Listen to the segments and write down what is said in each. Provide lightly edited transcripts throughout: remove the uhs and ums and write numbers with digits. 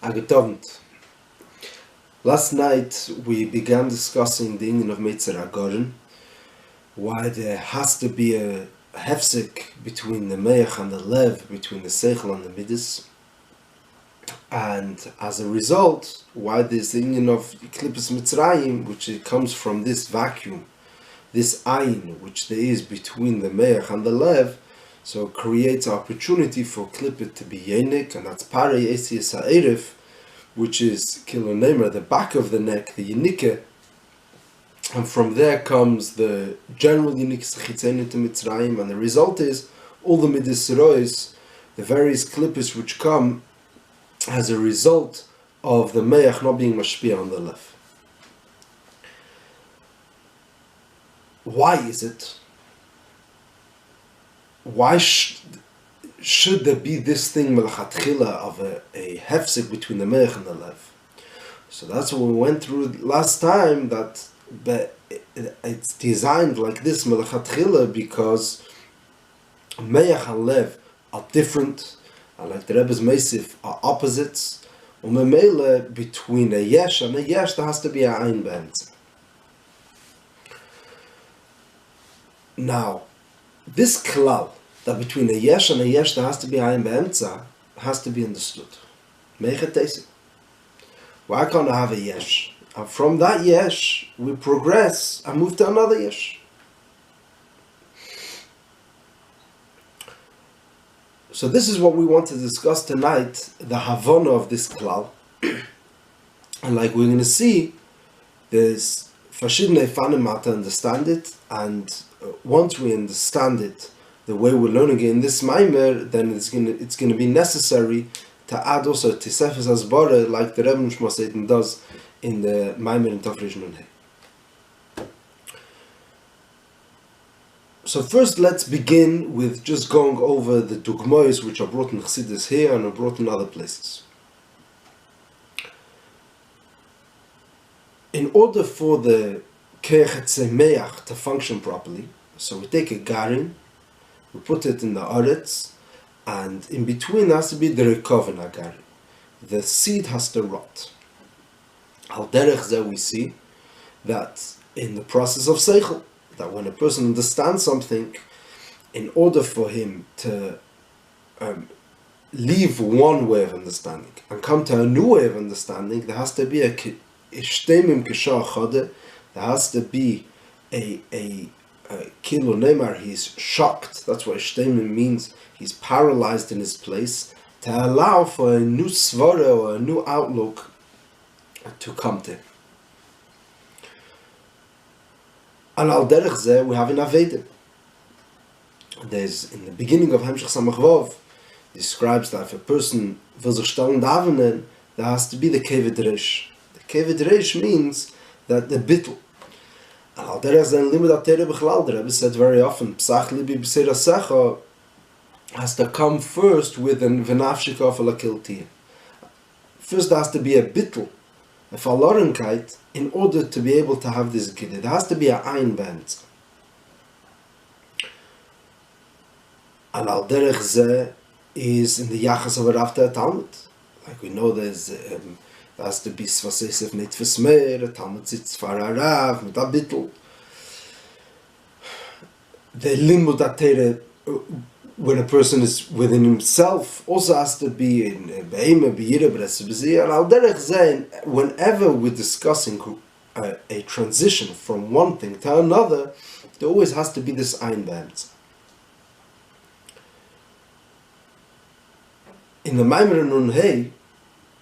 Agetovnt. Last night we began discussing the Indian of Mitzrayim, why there has to be a hefsek between the Meach and the Lev, between the Seichel and the Midas, and as a result, why this Indian of Klippus Mitzrayim, which it comes from this vacuum, this Ayin, which there is between the Meach and the Lev, so it creates an opportunity for Klippet to be Yenik, and that's Pare Yetzias Ha'eref, which is Kilonemer, the back of the neck, the Yenike, and from there comes the general Yenik Sechitzein to Mitzrayim, and the result is all the Midas Rois, the various Klippes which come as a result of the Meach not being Mashpia on the Lev. Why is it? Why should there be this thing melachatchila of a hefsek between the Meich and the Lev? So that's what we went through last time, that it's designed like this melachatchila because Meich and Lev are different, and like the Rebbe's Meisif are opposites. Umemele, between a yesh and a yesh there has to be a ein be'emetza. Now, this klal, that between a yesh and a yesh there has to be ayin be'emtza, has to be understood. Meichet. Why can't I have a yesh? And from that yesh, we progress and move to another yesh. So this is what we want to discuss tonight, the havana of this klal. And like we're going to see, there's verschiedene fanim to understand it, and once we understand it the way we're learning it in this Maimer, then it's going to be necessary to add also Tisefes Asbara, like the Rebbe Nishma does in the Maimer in Tafresh Nun Hey. So first let's begin with just going over the dugmois which are brought in Chassidus here and are brought in other places. In order for the Keichet Meach to function properly, so we take a garin, we put it in the aretz, and in between has to be the rekoven agarin. The seed has to rot. Al derech zeh we see that in the process of seichel, that when a person understands something, in order for him to leave one way of understanding and come to a new way of understanding, there has to be a ishtemim kishah chade. There has to be a kilo nemar, he's shocked. That's what ishtemim means. He's paralyzed in his place, to allow for a new svara or a new outlook to come to him. And al derech zeh we have in Aveda. There's in the beginning of Hemshech Samach Vav, describes that if a person will sich stellen davenen, there has to be the keved resh. The keved resh means that the bittul. And al derech zeh in limud atere b'chlal, the Rebbe said very often, Pesach libi b'seira secha has to come first with an v'nafshika v'lakiltiyah. First there has to be a bittul, a verlorenkeit, in order to be able to have this giddah. There has to be a ein be'emetza. And al derech zeh is in the yachas of a Rafta Talmud. Like we know there has to be svasesef mit vesmer, a Talmud sitz far arav, mit a bittul. The limud atere, when a person is within himself, also has to be in be'ema, be'yira, b'resibazir. And al derech zeh, whenever we're discussing a transition from one thing to another, there always has to be this ein be'emetza. In the Maimer Nun Hey,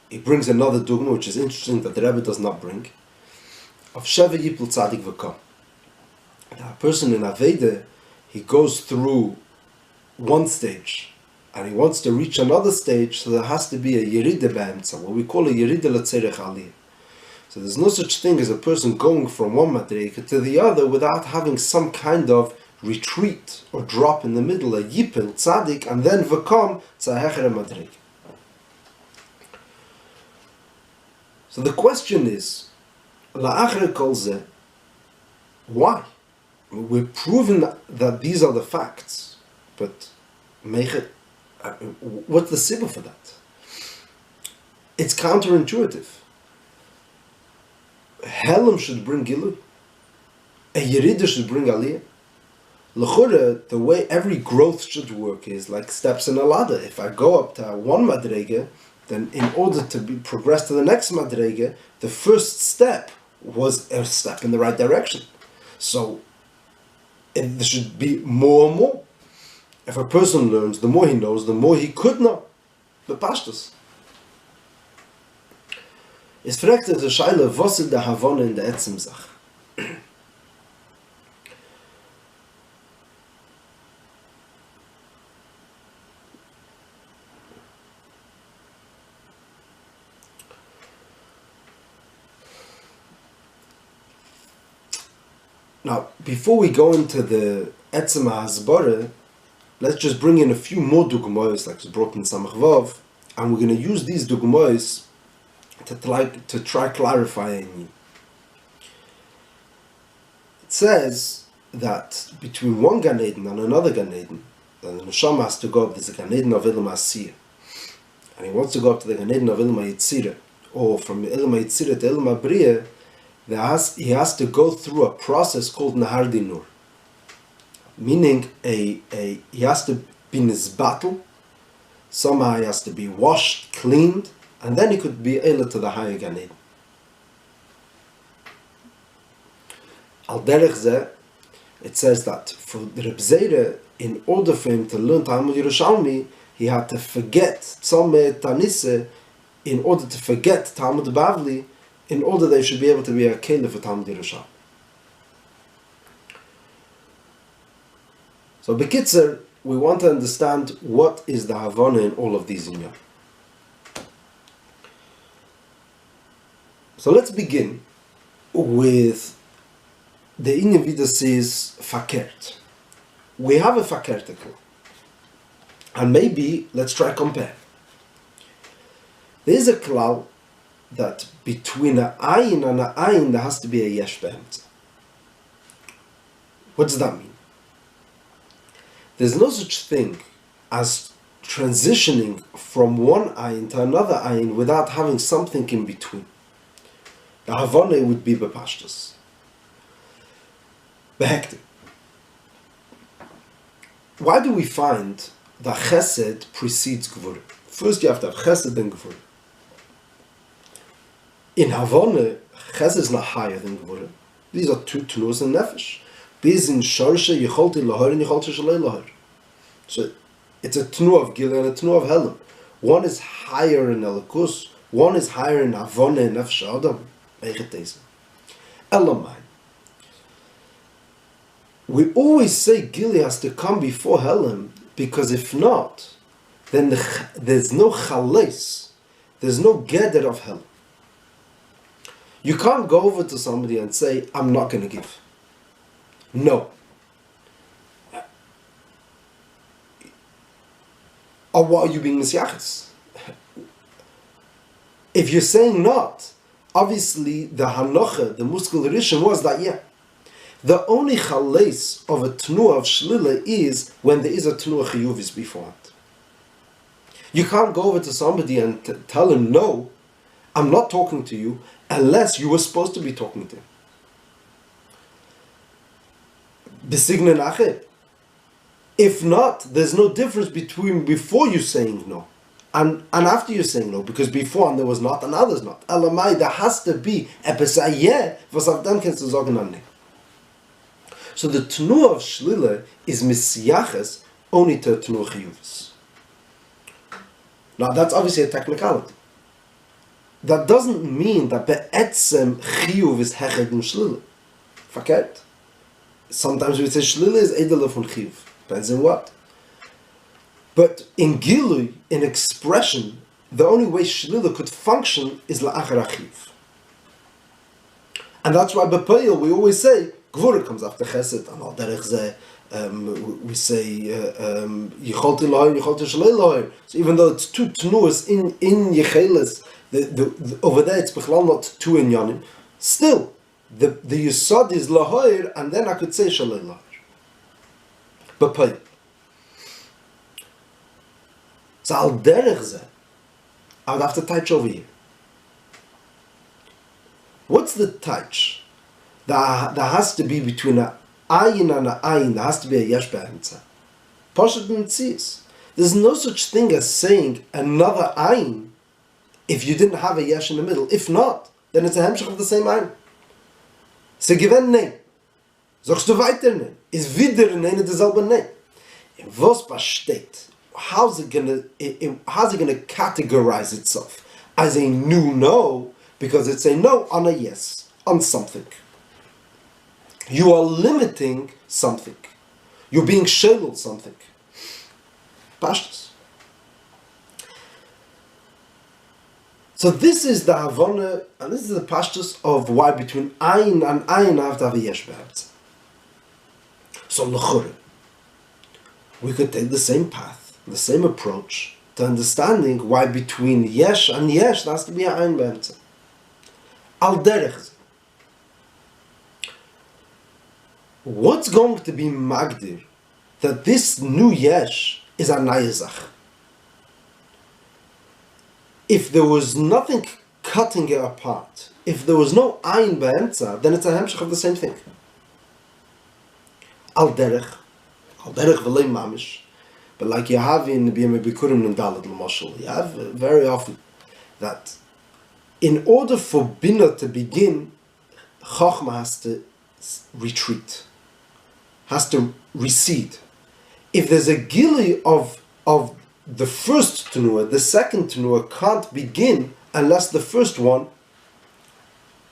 he brings another dogma which is interesting that the Rebbe does not bring, of Sheva Yipul Tzadik V'Kam. Now, a person in Aveda, he goes through one stage and he wants to reach another stage, so there has to be a Yerida Be'emtza, what we call a Yerida L'Tzerech Aliyah. So there's no such thing as a person going from one Madreika to the other without having some kind of retreat or drop in the middle, a Yipel Tzadik, and then V'Kam Tzahecher Madreika. So the question is, La'achre Kol Zeh, why? We've proven that these are the facts, but what's the sibba for that? It's counterintuitive. Helam should bring Gilui. A Yerida should bring Aliyah. L'chura, the way every growth should work is like steps in a ladder. If I go up to one madrega, then in order to progress to the next madrega, the first step was a step in the right direction. So there should be more and more. If a person learns, the more he knows, the more he could know. The pashtus. Es fragt sich der Scheile, was ist der Havone in der Etzem-Sach? Now, before we go into the Etzem HaHasbara, let's just bring in a few more dugmois, like it's brought in Samach Vav, and we're going to use these dugmois to try clarifying. It says that between one Gan Eden and another Gan Eden, the Neshama has to go up, there's a Gan Eden of Ilam HaSiyah, and he wants to go up to the Gan Eden of Ilam HaYetzirah, or from Ilam HaYetzirah to Ilam HaBriyah, he has to go through a process called Nahar Dinur. Meaning, he has to be nizbatel, somehow he has to be washed, cleaned, and then he could be Eila to the higher Gan Eden. Al derech zeh, it says that for the Reb Zera, in order for him to learn Talmud Yerushalmi, he had to forget Tzomeh Tanise, in order to forget Talmud Bavli, in order they should be able to be a Kele for Talmud Yerushalmi. So, Bekitzer, we want to understand what is the Havana in all of these inyan. So let's begin with the inyan Vida says fakert. We have a fakertical, and maybe let's try compare. There is a klal that between an ayin and an ayin there has to be a yesh be'emtza. What does that mean? There's no such thing as transitioning from one ayin to another ayin without having something in between. The Havana would be bepashtus. Behekti. Why do we find that chesed precedes gvura? First you have to have chesed and gvura. In Havana, chesed is not higher than gvura. These are two tnuas and nefesh. Bezin shorshe yicholti lahor and yicholti shalei lahor. So it's a tnu of gil and a tnu of helam. One is higher in elikus, one is higher in Havana and nefesh adam. Elamai. We always say Gili has to come before Helam, because if not, then there's no chales, there's no gather of Helam. You can't go over to somebody and say, I'm not going to give. No. Or what are you being misyachas? If you're saying not, obviously the hanocha, the muskul rishon was that, yeah. The only chales of a tnuah of shlila is when there is a tnuah chiyuvis beforehand. You can't go over to somebody and tell him, no, I'm not talking to you, unless you were supposed to be talking to him. B'signa nached. If not, there's no difference between before you saying no and after you're saying no, because before there was not and now there's not. Elamai, there has to be a pesayeh, was auf dem kannst du sagen an nicht. So the tnuah of shlila is misyaches only to tnuah chiyuvis. Now that's obviously a technicality. That doesn't mean that be'etzem chiyuv is heched and shlila. Verkehrt. Sometimes we say shlila is edele von chiyuv. Depends on what. But in gilui, in expression, the only way shlila could function is la'achar achiv. And that's why b'payil we always say gvura comes after chesed, and al derech zeh we say yicholti lahir, yicholti shalei lahir. So even though it's two tnuas in yecheles, the over there it's bechlal not two inyanim, still the yisod is lahir, and then I could say shalei lahir. B'payil. So al derech zeh, I would have to touch over here. What's the touch that has to be between an ayin and an ayin? There has to be a yesh be'emtza. Pashat Yetzias. There's no such thing as saying another ayin if you didn't have a yesh in the middle. If not, then it's a hemshech of the same ayin. Se gewen nein. Sagst du weiter nein. Is wieder nein derselbe nein. In was besteht? How's it gonna categorize itself as a new no? Because it's a no on a yes, on something. You are limiting something. You're being shelul something. Pashtus. So this is the Havana, and this is the pashtus of why between ayin and ayin I have to have a yesh be'emtza. So l'chore, we could take the same path, the same approach to understanding why between yesh and yesh there has to be a ayin be'emtza. Al derech. What's going to be magdir that this new yesh is a nayazach? If there was nothing cutting it apart, if there was no ayin be'emtza, then it's a hemshech of the same thing. Al derech v'lei mamish. But like you have in Bochurim and Dalet l'mashal, you have very often that in order for Bina to begin, Chochma has to retreat, has to recede. If there's a gili of the first tenuah, the second tenuah can't begin unless the first one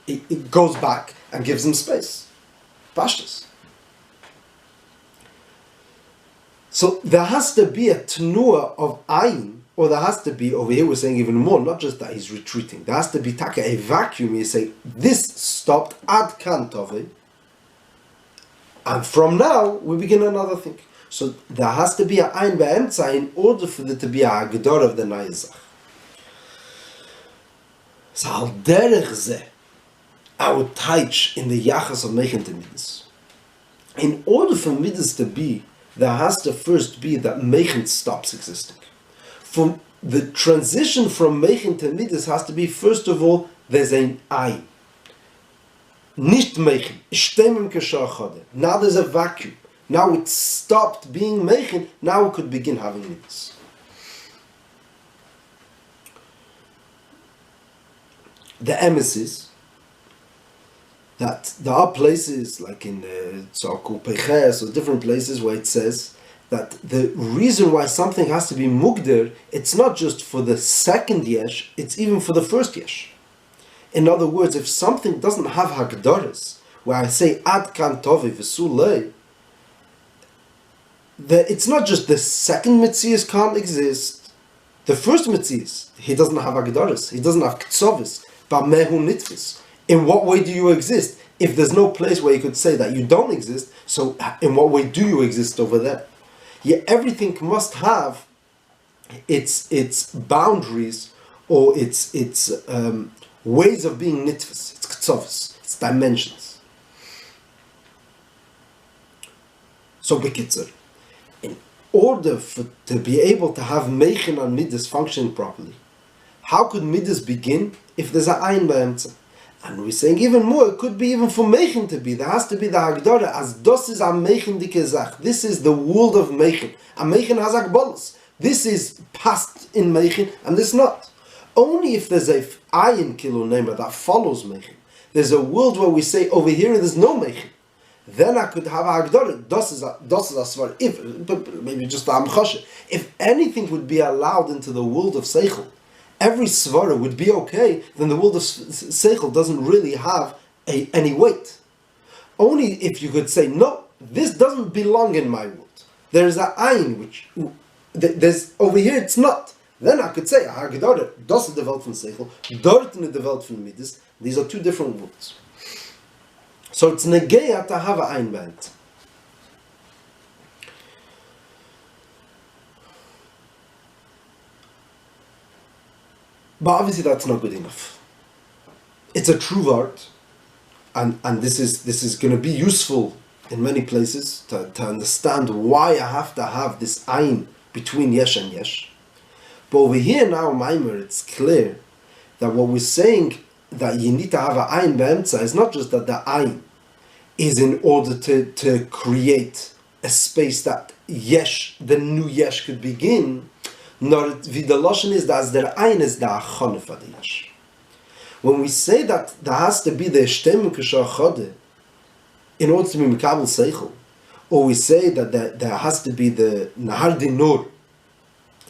it goes back and gives them space. Pashtus. So there has to be a tenuah of ayin, or there has to be, over here we're saying even more, not just that he's retreating, there has to be taka a vacuum. You say, this stopped ad kantove, and from now we begin another thing. So there has to be a ayin be'emtza in order for there to be a hagdor of the nayazach. So al derech zeh, our taich in the yachas of mechen to midas. In order for midas to be, there has to first be that mechen stops existing. From the transition from mechen to midas has to be, first of all, there's an ayin. Nicht mechen, ishtemim keshachade. Now there's a vacuum. Now it stopped being mechen, now we could begin having midas. The emes is that there are places, like in Tzarku Peches or different places, where it says that the reason why something has to be mugder, it's not just for the second yesh, it's even for the first yesh. In other words, if something doesn't have hagdaras, where I say ad kan tovi v'sulei, it's not just the second Yetzias can't exist, the first Yetzias, he doesn't have hagdaras, he doesn't have ktsovis, but mehu nitvis. In what way do you exist? If there's no place where you could say that you don't exist, so in what way do you exist over there? Yeah, everything must have its boundaries or its ways of being nitvis, its ktsovis, its dimensions. So bekitzer, in order to be able to have mechen and midas functioning properly, how could midas begin if there's an ayin be'emtza? And we're saying even more, it could be even for mechen to be. There has to be the hagdara, as dos is a mechen dikezach. This is the world of mechen. A mechen has agbolus. This is past in mechen, and this not. Only if there's a ayin kilo nemer that follows mechen. There's a world where we say over here there's no mechen. Then I could have a hagdara. Dos is a svar. If maybe just a amchashe. If anything would be allowed into the world of seichel, every svara would be okay, then the world of seichel doesn't really have any weight. Only if you could say, no, this doesn't belong in my world. There's an ayin, which, there's, over here it's not. Then I could say, hagdara, das is the Welt von seichel, dort in the Welt von midas. These are two different worlds. So it's negeya to have an ayin band. But obviously that's not good enough. It's a true art, and this is going to be useful in many places to understand why I have to have this ayin between yesh and yesh. But over here now, Maimer, it's clear that what we're saying that you need to have an ayin be'emtza is not just that the ayin is in order to create a space that yesh, the new yesh could begin, nor the lashon is that the ayin is the achana for the yesh. When we say that there has to be the shtem k'shachade in order to be mikabel seichel, or we say that there has to be the nahar dinur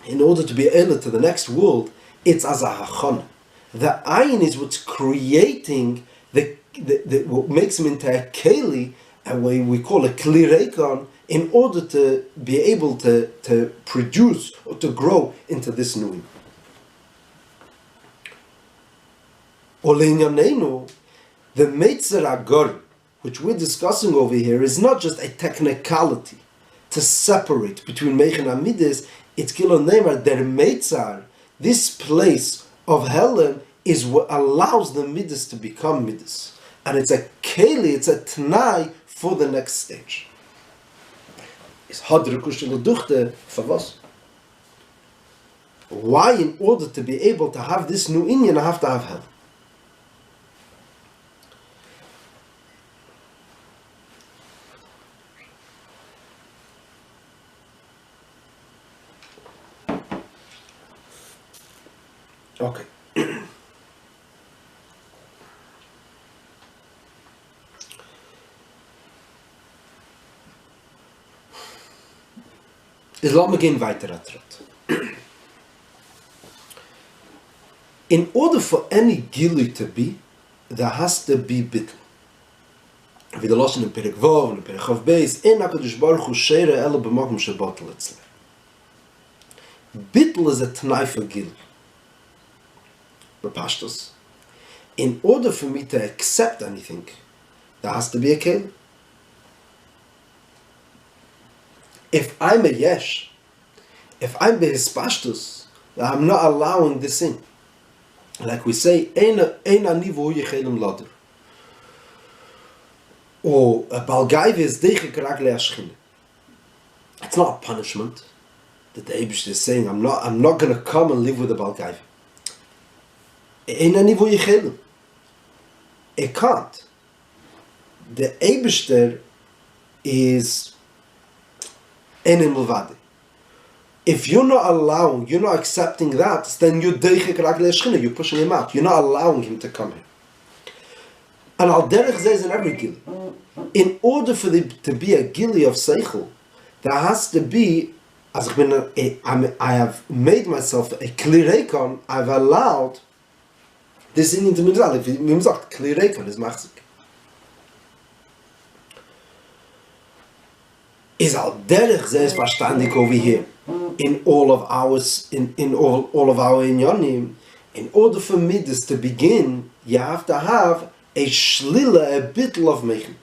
in order to be able to the next world, it's as a hachana. The ayin is what's creating the what makes him into a keli, and what we call a kli reikon, in order to be able to produce or to grow into this new. Oleinyanenu, the Meitzer Agor, which we're discussing over here, is not just a technicality to separate between Meich and Midas. It's Kilon Neymar, der Meitzar, this place of Helen is what allows the Midas to become Midas. And it's a Keli, it's a Tnai for the next stage. It's Hadrikushel Duchte for was? Why, in order to be able to have this new Inyan, I have to have Helen? Okay. Laten we gaan weiter. In order for any gili to be, there has to be bitl. Wie de lossen in Perek Vav, in Perek Chav Beis, en HaKadosh Baruch Hu sheire ele b'makom shebatel etzleh. Bitl is a t'nai for gili. B'pashtos. In order for me to accept anything, there has to be a keli. If I'm a yesh, if I'm behispashtus, I'm not allowing this in. Like we say, ein ani v'hu yechelim lader. Or a balgaiv is deichik rag le'ashchine. It's not a punishment that the Eibush is saying, I'm not going to come and live with a balgaiv. Ein ani v'hu yechelim. It can't. The Eibush is enim levade. If you're not allowing, you're not accepting that, then you're deichik rag le'ashchine, you're pushing him out. You're not allowing him to come here. And al derech says in every gili, in order for there to be a gili of seichel, there has to be, as I have made myself a kli reikon, I've allowed this in to mitzal. If you sagt kli reikon is machzik. Is al derech says verstandig over here in all of ours in all of our inyanim. In order for midas to begin, you have to have a shlila, a bitl of mechem.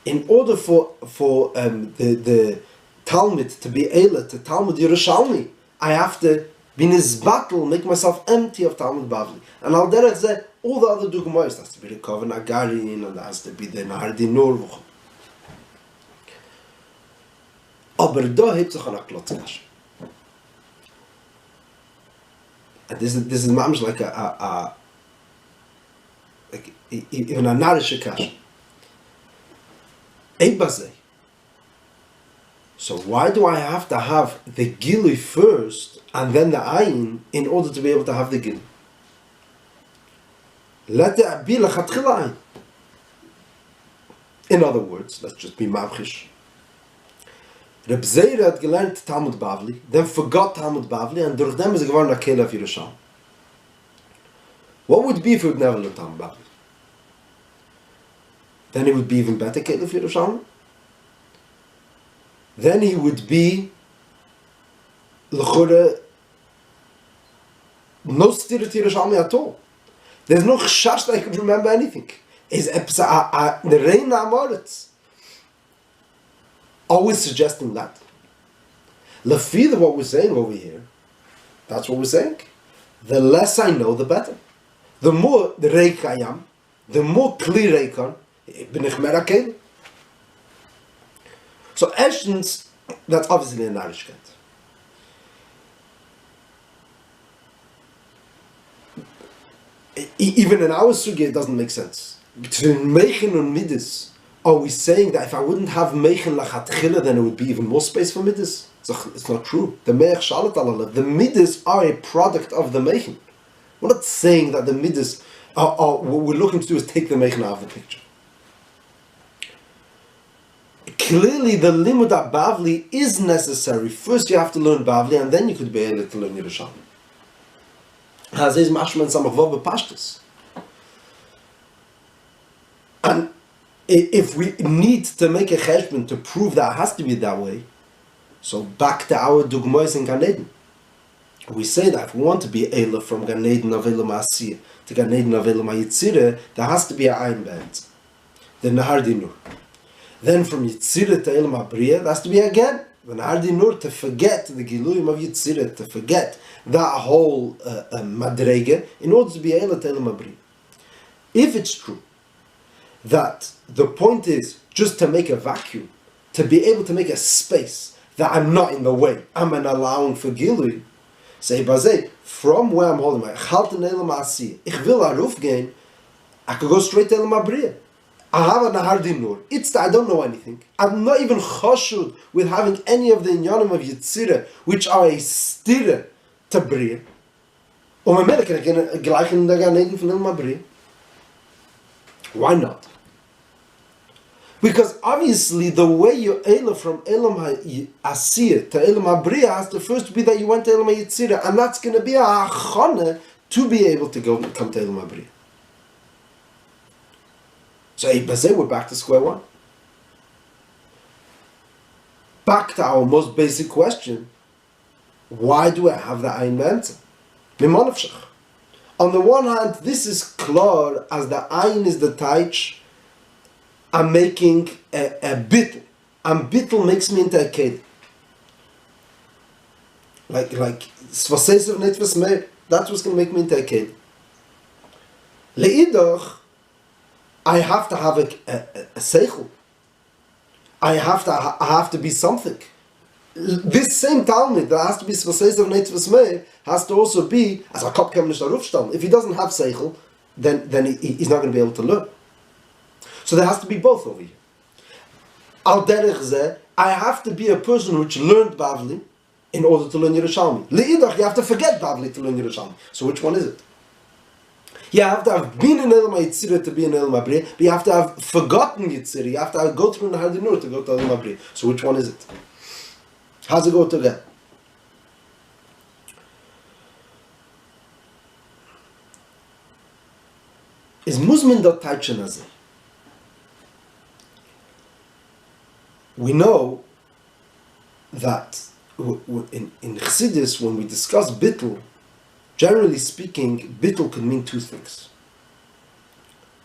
In order for the Talmud to be Eila, to Talmud Yerushalmi, I have to be nizbatel, make myself empty of Talmud Bavli. And al derech zeh, all the other dugmayos, there has to be the Koven Agarin, and there has to be the Nahar Dinur. Aber da hebt sich an a Klotzkash. And this is mamish like even a narische kash. Eibazeh. So why do I have to have the gili first and then the ayin in order to be able to have the gili? Let there be lechatchila ayin. In other words, let's just be mavchish. Reb Zeira had gelernt Talmud Bavli, then forgot Talmud Bavli, and durch them is geworden a kele of Yerushalmi. What would be if he would never learn Talmud Bavli? Then he would be even better kele of Yerushalmi. Then he would be l'chure no stira to Yerushalmi at all. There's no chashash that I could remember anything. Is the reina amoritz. Always suggesting that. Lefida, what we're saying over here, that's what we're saying. The less I know, the better. The more the reik I am, the more clear I can, bin ich mehr erkennen. So, erstens, that's obviously a Narishkeit. Even in our sugya, it doesn't make sense. Between Meichen and Midas, are we saying that if I wouldn't have Meichen lachatchila, then it would be even more space for Midas? It's not true. The Midas are a product of the Meichen. We're not saying that the Midas what we're looking to do is take the Meichen out of the picture. Clearly, the limud at Bavli is necessary. First, you have to learn Bavli, and then you could be able to learn Yerushalmi. HaZe is mashman samachvav b'pashtus. And if we need to make a cheshbon to prove that it has to be that way, so back to our dugmois in Gan Eden. We say that if we want to be Eila from Gan Eden of Eila Ma'asiyah to Gan Eden of Eila Ma'yitzirah, there has to be an Ayin B'Emetz, the Nahar Dinur. Then from Yitzirah to Eila Ma'briya, there has to be again the Nahar Dinur, to forget the Giluyim of Yitzirah, to forget that whole Madrege, in order to be Eila to Eila Ma'briya. If it's true that the point is just to make a vacuum, to be able to make a space, that I'm not in the way, I'm an allowing for Gilui, say Bazay, from where I'm holding my Chalten Eila Ma'asiyah, ich will Aruf gain, I could go straight to Eila Ma'briya. I have a Nahar Dinur. It's that I don't know anything. I'm not even chashud with having any of the inyanim of Yitzirah, which are a stira to Briya. Why not? Because obviously the way you Eila from Elam Asiyah to Elam Abriya has to first be that you went to Elam Yitzirah, and that's going to be a achana to be able to come to Elam Abriya. So we're back to square one. Back to our most basic question. Why do I have the Ayin B'Emetz? Mimonavshach. On the one hand, this is clear as the Ayin is the taich. I'm making a bittul. And bittul makes me into a kid. Like Svaseisav Netvas Meir, that's what's going to make me into a kid. Le'idach, I have to have a seichel. I have to be something. This same Talmud that has to be Svaseisav Netvas Meir has to also be as a kop kem nicht aruf stellen. If he doesn't have seichel, then he's not going to be able to learn. So there has to be both over here. Al derech zeh, I have to be a person which learned Bavli in order to learn Yerushalmi. Le'idach, you have to forget Bavli to learn Yerushalmi. So which one is it? You have to have been in Elam Yitzirah to be in Elam Abriya, but you have to have forgotten Yitzirah. You have to go through Nahar Dinur to go to Elam Abriya. So which one is it? How's it go together? Is Muzmin dot taichin HaZe? We know that in Chassidus, when we discuss bittul, generally speaking, bittul could mean two things.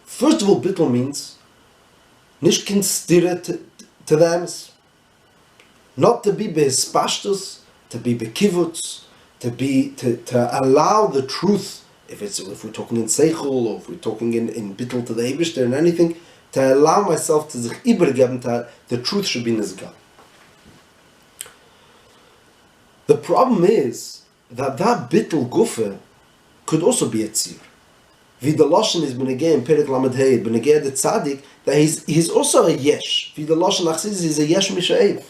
First of all, bittul means nishkin stira to the emes, not to be behispashtus, to be bekivutz, to allow the truth. If we're talking in seichel, or if we're talking in bittul to the Eibishter and anything, to allow myself to sich übergeben, the truth should be nizgal. The problem is that bittul gufe could also be a tzir. Wie the Lashon is benegay in Perek Lamed Hey, benegay the tzaddik, that he's also a yesh. Wie the Lashon Chassidus is a yesh misha'ev.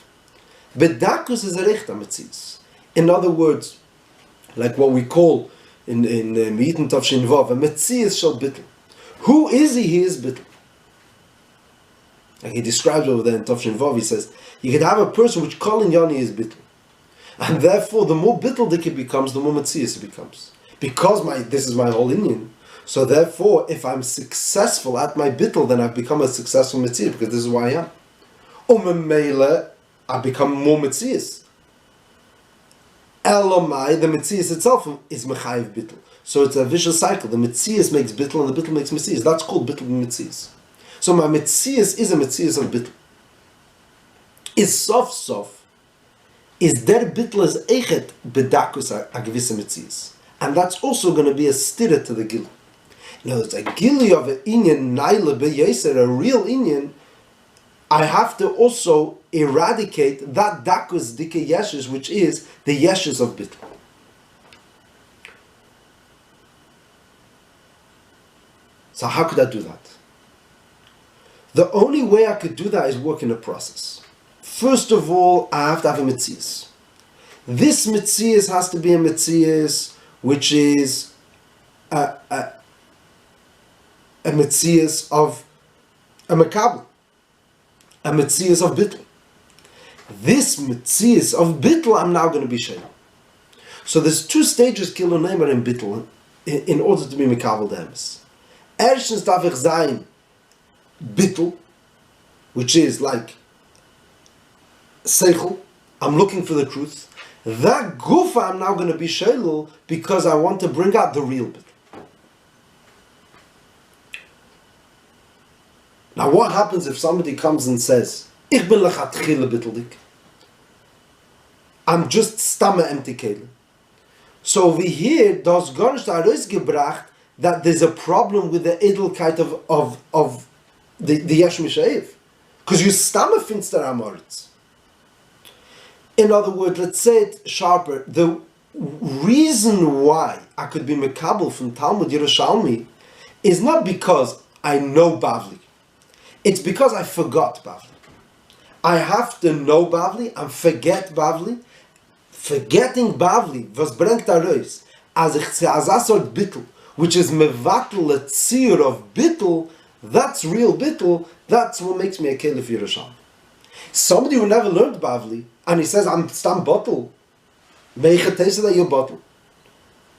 Bedakus is a rechta metzius. In other words, like what we call in Mi'iten Tavshin Vav, a metzius shall bittul. Who is he? He is bittul. Like he describes over there in Tavshin Vav, he says, you could have a person which Kolin Yani is bittul. And therefore, the more bittul it becomes, the more metzius it becomes. Because this is my whole Indian. So therefore, if I'm successful at my bittul, then I've become a successful metzius, because this is who I am. Umemele, I become more metzius. Elamai, the metzius itself is mechayiv bittul. So it's a vicious cycle. The metzius makes bittul, and the bittul makes metzius. That's called bittul metzius. So my metzius is a metzius of bittul. Is sof, is der bittul as echet bedakus a gewisse metzius. And that's also going to be a stira to the gil. Now, it's a gili of an inyan naila beyeser, a real inyan. I have to also eradicate that dakus dike yeshes, which is the yeshes of bittul. So how could I do that? The only way I could do that is work in a process. First of all, I have to have a Yetzias. This Yetzias has to be a Yetzias which is a Yetzias of a Makabel, a Yetzias of Bittul. This Yetzias of Bittul, I'm now going to be Shein. So there's two stages, Kilo Neimer in Bittul, in order to be Makabel the Emes. Erstens darf ich sein Bittul, which is like Seichel, I'm looking for the truth. That Gufa I'm now going to be Sheilul because I want to bring out the real Bittul. Now what happens if somebody comes and says, Ich bin lechatchile Bitteldik. I'm just stamme empty Kehle. So over here, das gar nicht herausgebracht that there's a problem with the Edelkeit of the Yesh Mishaev. Because you stamme finster amoritz. In other words, let's say it sharper. The reason why I could be Mekabel from Talmud Yerushalmi is not because I know Bavli. It's because I forgot Bavli. I have to know Bavli and forget Bavli. Forgetting Bavli was brengt arois as ich azasot bittel, which is mevatel a tzir of bittel. That's real bittel. That's what makes me a kelef Yerushalmi. Somebody who never learned Bavli and he says I'm stam bottle. Meiche taste that you're bottle.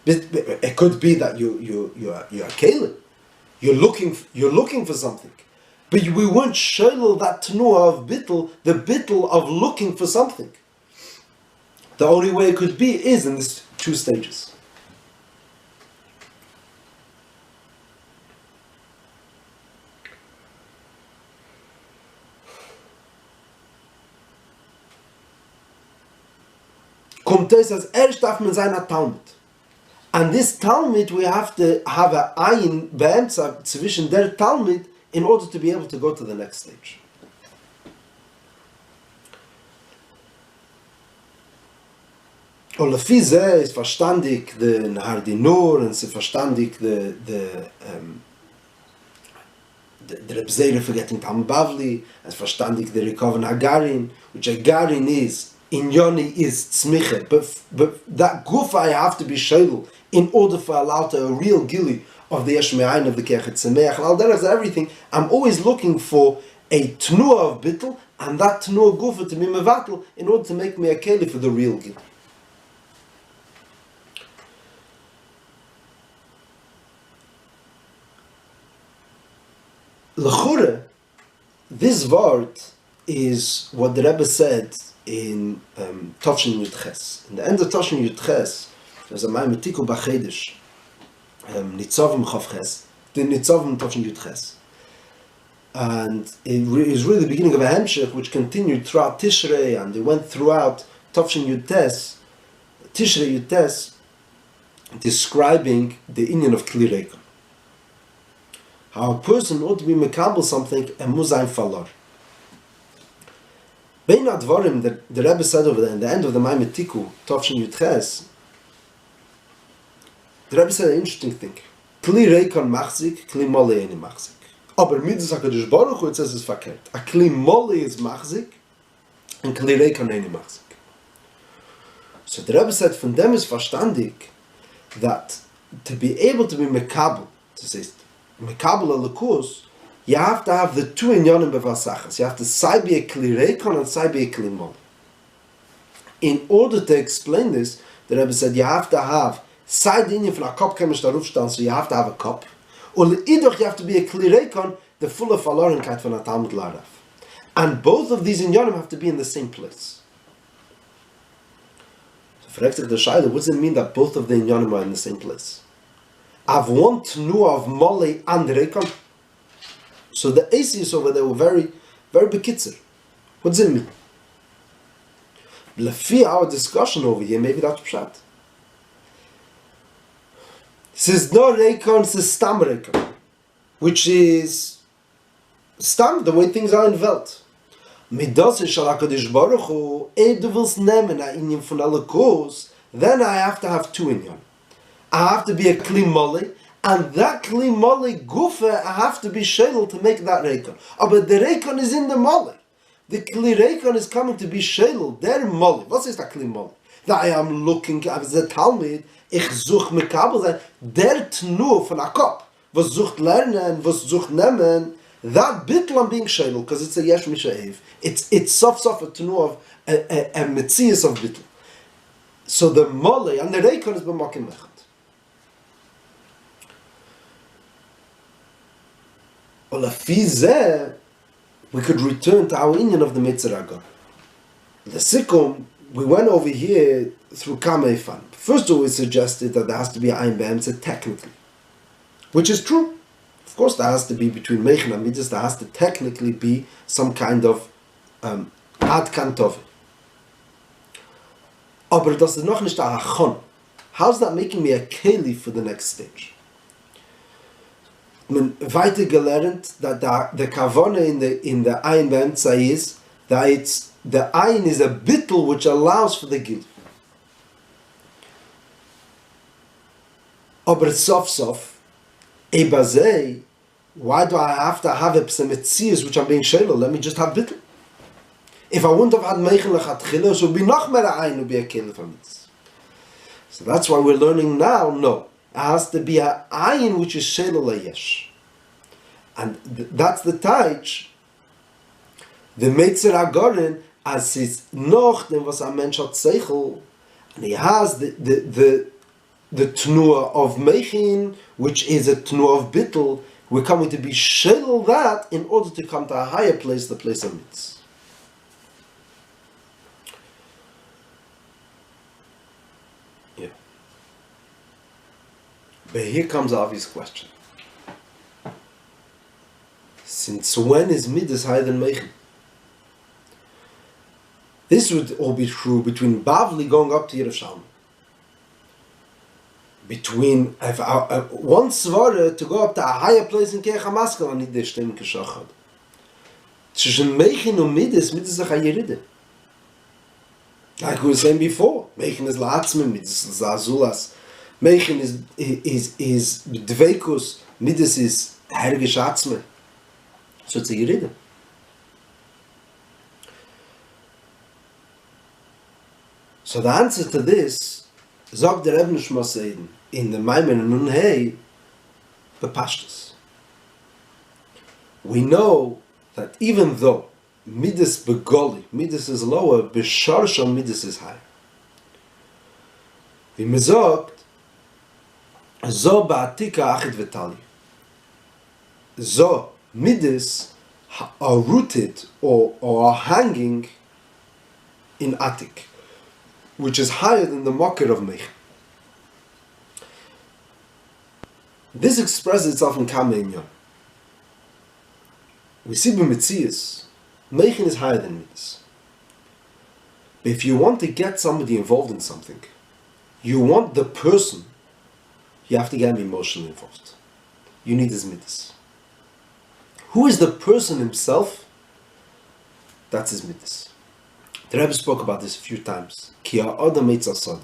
It could be that you're a kelef. You're looking for something. But we weren't shayl that tnuah of bittel, the bittel of looking for something. The only way it could be is in these two stages. Kommt es als erst darf man sein a Talmud. And this Talmud we have to have a ayin be'emtza zwischen der Talmud in order to be able to go to the next stage. Und lefi ze ist verstandig the Nahardinur and sie verstandig the Rebzeire forgetting Tam Bavli, as verstandig the Rekoven Hagarin, which Hagarin is in Yoni is tzmiche, but that gufa I have to be shaylu in order for allow to a real gili of the Yeshmeayin of the Kechet Tzemeach, and all that is everything. I'm always looking for a tnuah of bittul, and that tnuah gufa to be mevatel in order to make me a keli for the real gili. L'chure, this word is what the Rebbe said in Tovshin Yud Ches. In the end of Tovshin Yud Ches, there's a Maimon Tiku B'Chedesh, Nitzavim Chav Ches, the Nitzavim Tovshin Yud Ches. And it is really the beginning of a Hemshech which continued throughout Tishrei, and they went throughout Tovshin Yud Tes, Tishrei Yud Tes, describing the Inyan of Kli Reikon. How a person ought to be mekabel something and muzayin falor. Bein advarim, the Rebbe said over there in the end of the Maimon Tiku, Tovshin Yud Ches, the Rebbe said an interesting thing. Kli reikon machzik, kli mole eni machzik. Aber mitzvus HaKadosh Baruch Hu, it says it's verkehrt. A kli mole is machzik, and kli reikon eni machzik. So the Rebbe said, from them is verstandig, that to be able to be mekabel, to say, mekabel alakus, you have to have the two inyanim bevasachas. You have to say be a kli reikon and say be a kli mole. In order to explain this, the Rebbe said you have to have side inyan from a cup kemish daruf stand, so you have to have a cup. Or leidoch you have to be a kli reikon, the full of verlorenkeit von a Talmud Laraf. And both of these inyanim have to be in the same place. So fragt sich the Shaila, what does it mean that both of the inyanim are in the same place? I've one tnuah of mole and reikon. So the ACs over there were very, very bekitzer. What does it mean? Lefi our discussion over here, maybe that's pshat. Says no reikon, says stam reikon, which is stam, the way things are in Welt. Midas shel HaKadosh Baruch Hu, du willst nehmen a inyan von alle kos, then I have to have two inyan. I have to be a kli mole, And that kli mole gufa, I have to be shadel to make that reikon. But the reikon is in the mole. The kli reikon is coming to be shadel. Der mole. What is that kli mole? That I am looking, as a Talmud, ich such mekabel sein, der Tnu von a Kop, was sucht lernen, was sucht nehmen, that bitl am being shadel, because it's a yesh mishaev. It's soft a Tnu of a Metzias of bitl. So the mole and the reikon is b'makim mechad. We could return to our Indian of the Mitzrayim. The Sikkum, we went over here through Kamei Fan. First of all, we suggested that there has to be Ein Be'emtze technically, which is true. Of course, there has to be between Meichen and Midas, there has to technically be some kind of Ad Kantov. Aber das ist noch nicht a Hachon. How's that making me a Keli for the next stage? Man weiter gelernt, that the Kavone in the Ein Be'emtze is that it's the Ein is a bittul which allows for the Gil. Aber sof, ebazei, why do I have to have a psemetzias which I'm being shelo? Let me just have bittul. If I wouldn't have had meichen lechatchila, so it would be noch mehr ein, would be a killer for me. So that's why we're learning now, no. It has to be a ayin which is shelo layesh. And that's the taich. The Meitzer Agorin, as it's noch dem was a mensch hat seichel, and he has the tnua of meichin, which is a tnua of bittul. We're coming to be shel that in order to come to a higher place, the place of mitzvah. Yeah. But here comes the obvious question. Since when is midas higher than meichin? This would all be true between Bavli going up to Yerushalmi. Between one svara to go up to a higher place in Keich HaMaskal, I need the Stem Keshachad. Zwischen Meichin and Midas is a Chayiride. Like we were saying before, Meichin is La'atzme, Midas is Azulas. Meichin is Dveikus, Midas is Hergish Atzme. So it's a Yeride. So the answer to this, Zog der Rebbe Nishma Seiden, in the Maimen and Nun Hei, bepashtus. We know that even though Midas begoli, Midas is lower, Bisharsha Midas is higher. Wie me sagt, Zo ba'atika achid v'tali. Zo, Midas are rooted or are hanging in Atik, which is higher than the mocker of Meich. This expresses itself in Kamei. We see b'Yetzias, Meichin is higher than Midas. But if you want to get somebody involved in something, you want the person, you have to get him emotionally involved. You need his Midas. Who is the person himself? That's his Midas. The Rebbe spoke about this a few times. Ki ha'adam eitz asad.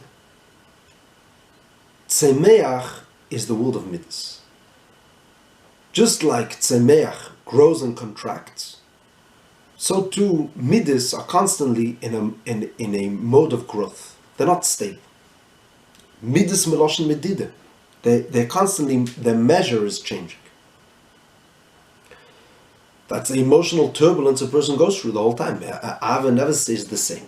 Tzemeach is the world of Midas. Just like Tzemeach grows and contracts, so too Midas are constantly in a mode of growth. They're not stable. Midas meloshen medida. They're constantly, their measure is changing. That's the emotional turbulence a person goes through the whole time. Ava never stays the same.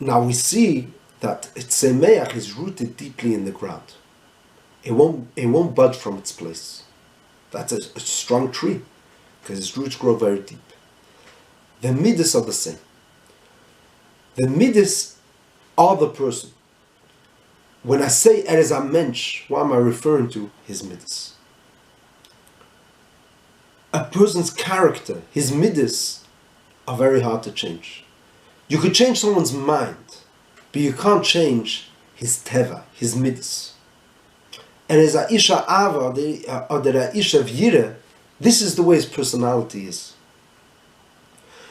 Now we see that Tzemeach is rooted deeply in the ground. It won't budge from its place. That's a strong tree, because its roots grow very deep. The Midas are the same. The Midas are the person. When I say Eres a mensch, what am I referring to? His Midas. A person's character, his Midas, are very hard to change. You could change someone's mind, but you can't change his teva, his Midas. Eres a isha ava, or the isha v'yira, this is the way his personality is.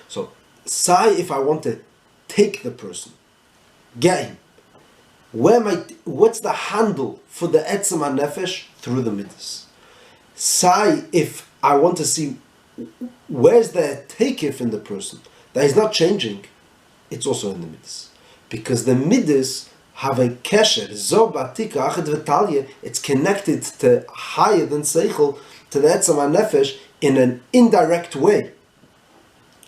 So, say if I want to take the person, game. What's the handle for the etzem hanefesh? Through the midas. Say, if I want to see where's the takeif in the person that is not changing, it's also in the midas, because the midas have a kesher, it's connected to higher than seichel, to the etzem hanefesh in an indirect way.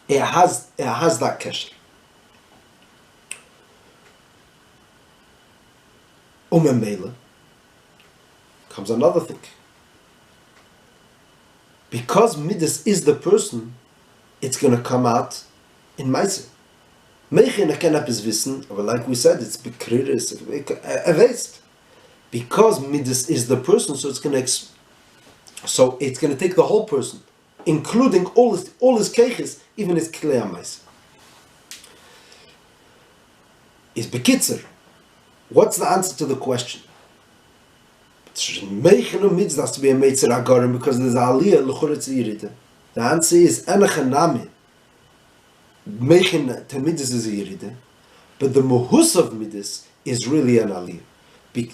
It has that kesher. Umemela comes another thing. Because midas is the person, it's going to come out in Maise. Meichin erkennt es wissen, but like we said, it's bekrir, it's erweist. Because midas is the person, so it's going to take the whole person, including all his keiches, even his klei Maise. Is bekitzer. What's the answer to the question? Meichin has to be a meitzer agarim because there's aliyah l'churetz yiride. The answer is enachanami. Meichin to midas is a yiride, but the muhus of midas is really an aliyah.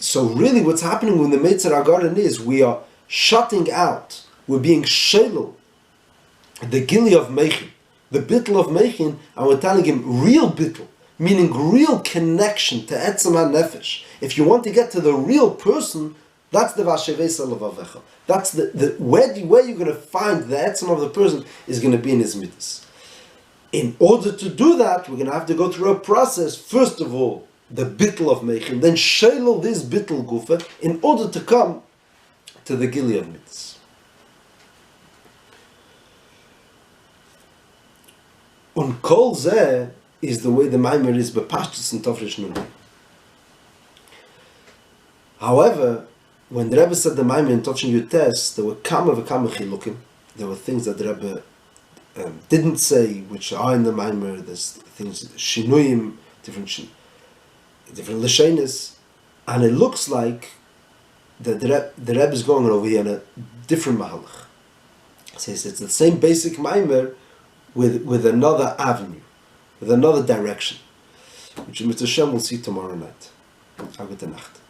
So really, what's happening when the meitzer agarim is we are shutting out, we're being shelul the gili of meichin, the bittul of meichin, and we're telling him real bittul. Meaning real connection to etzem hanefesh. If you want to get to the real person, that's the vashevesa levavecha. That's the where you're going to find the etzem of the person is going to be in his midas. In order to do that, we're going to have to go through a process. First of all, the bittul of meichin, then shelel this bittul gufa, in order to come to the gili of midas. On kol zeh is the way the Maimer is bepashtus and Tofresh Nun. However, when the Rebbe said the Maimer in Tofresh Yutes, there were kama chilukim. There were things that the Rebbe didn't say, which are in the Maimer. There's things, shinuyim, different l'shenis, and it looks like that the Rebbe is going over here in a different mahalach. It says it's the same basic Maimer with another avenue, with another direction, which Mitzvah Hashem will see tomorrow night. Have a good night.